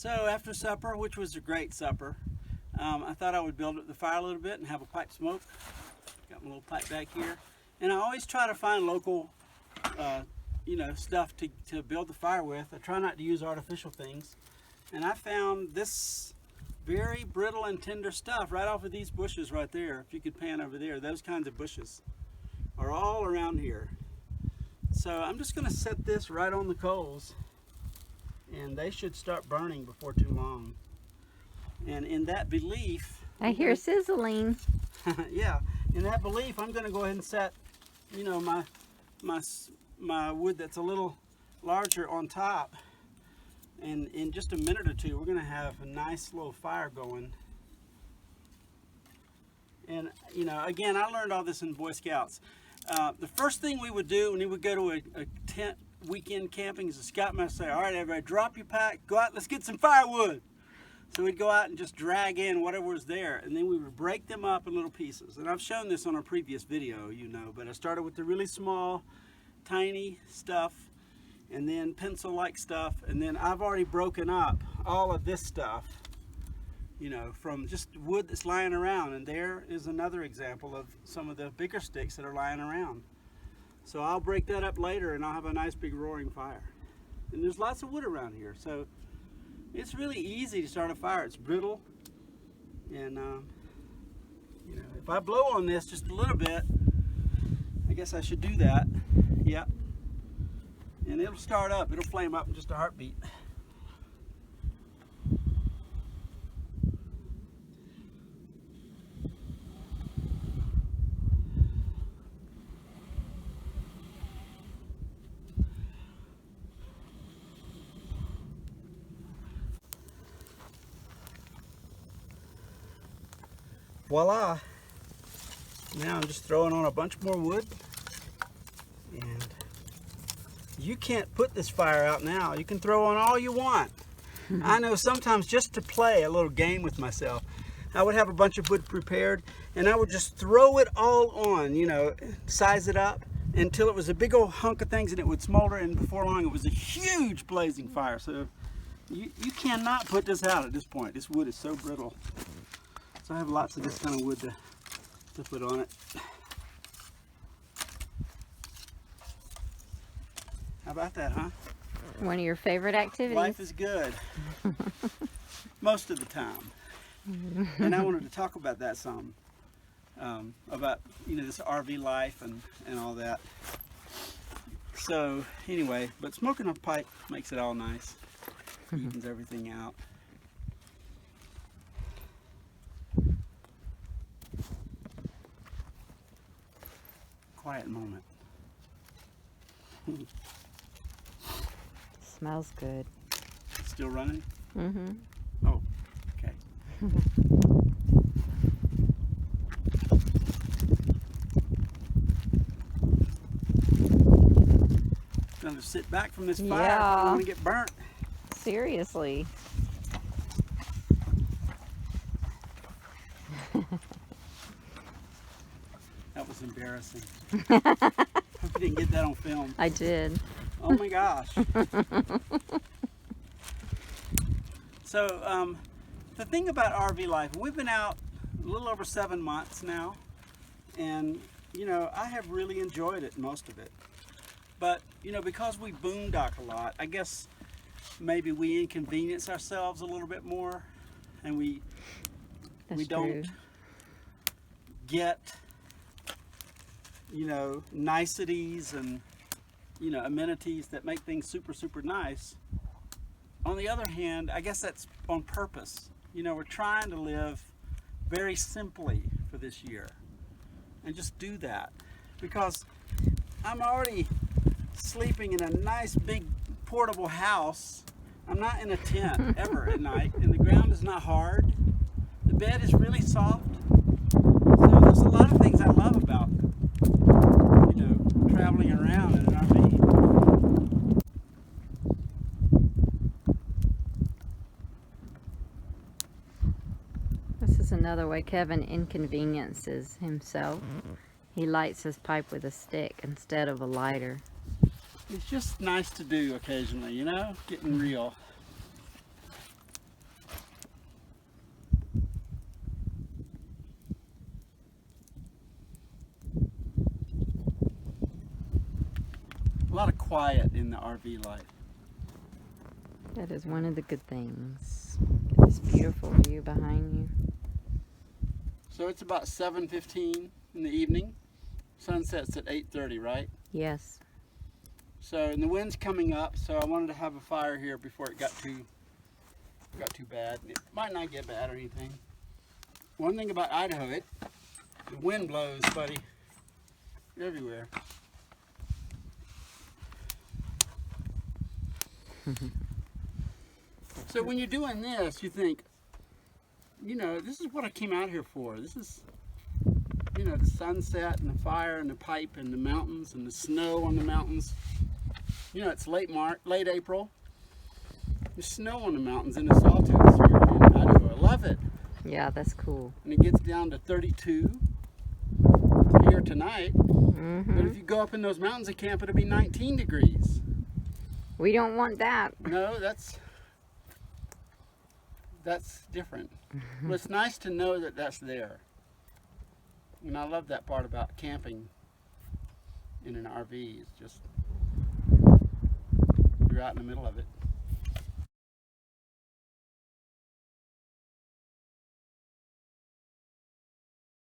So after supper, which was a great supper, I thought I would build up the fire a little bit and have a pipe smoke. Got my little pipe back here. And I always try to find local, stuff to build the fire with. I try not to use artificial things. And I found this very brittle and tender stuff right off of these bushes right there. If you could pan over there, those kinds of bushes are all around here. So I'm just going to set this right on the coals, and they should start burning before too long. And in that belief, I hear sizzling. yeah, in that belief, I'm going to go ahead and set, my wood that's a little larger on top. And in just a minute or two, we're going to have a nice little fire going. And again, I learned all this in Boy Scouts. The first thing we would do when we would go to a tent weekend camping as a scoutmaster, say, all right, everybody, drop your pack, go out, let's get some firewood. So we'd go out and just drag in whatever was there, and then we would break them up in little pieces. And I've shown this on a previous video, but I started with the really small, tiny stuff, and then pencil-like stuff, and then I've already broken up all of this stuff, from just wood that's lying around. And there is another example of some of the bigger sticks that are lying around. So I'll break that up later, and I'll have a nice big roaring fire. And there's lots of wood around here, so it's really easy to start a fire. It's brittle, and if I blow on this just a little bit, I guess I should do that. Yep. And it'll start up. It'll flame up in just a heartbeat. Voila! Now I'm just throwing on a bunch more wood, and you can't put this fire out now. You can throw on all you want. I know sometimes, just to play a little game with myself, I would have a bunch of wood prepared, and I would just throw it all on, size it up until it was a big old hunk of things, and it would smolder, and before long it was a huge blazing fire. So you cannot put this out at this point. This wood is so brittle. So I have lots of this kind of wood to put on it. How about that, huh? One of your favorite activities. Life is good. Most of the time. And I wanted to talk about that some. About, this RV life and all that. So, anyway, but smoking a pipe makes it all nice. Evens everything out. Quiet moment. Smells good. Still running? Mm-hmm. Oh, okay. Gonna sit back from this fire. Yeah. I don't want to get burnt. Seriously. That was embarrassing. Hope you didn't get that on film. I did. Oh my gosh. So, the thing about RV life, we've been out a little over 7 months now, and I have really enjoyed it, most of it. But because we boondock a lot, I guess maybe we inconvenience ourselves a little bit more, and we don't get niceties and amenities that make things super, super nice. On the other hand, I guess that's on purpose. We're trying to live very simply for this year and just do that, because I'm already sleeping in a nice big portable house. I'm not in a tent ever at night, and the ground is not hard. The bed is really soft. So there's a lot of things I love about traveling around in an RV. This is another way Kevin inconveniences himself. He lights his pipe with a stick instead of a lighter. It's just nice to do occasionally, getting real. quiet in the RV life. That is one of the good things. Get this beautiful view behind you. So it's about 7:15 in the evening. Sunset's at 8:30, right? Yes. So, and the wind's coming up, so I wanted to have a fire here before it got too bad. It might not get bad or anything. One thing about Idaho, the wind blows, buddy, everywhere. So when you're doing this, you think, you know, this is what I came out here for. This is, you know, the sunset and the fire and the pipe and the mountains and the snow on the mountains. You know, it's late April. There's snow on the mountains in the Sawtooth here in Idaho. I love it. Yeah, that's cool. And it gets down to 32 here tonight. Mm-hmm. But if you go up in those mountains and camp, it'll be 19 degrees. We don't want that. No, that's different. But it's nice to know that that's there. And I love that part about camping in an RV. It's just, you're out in the middle of it.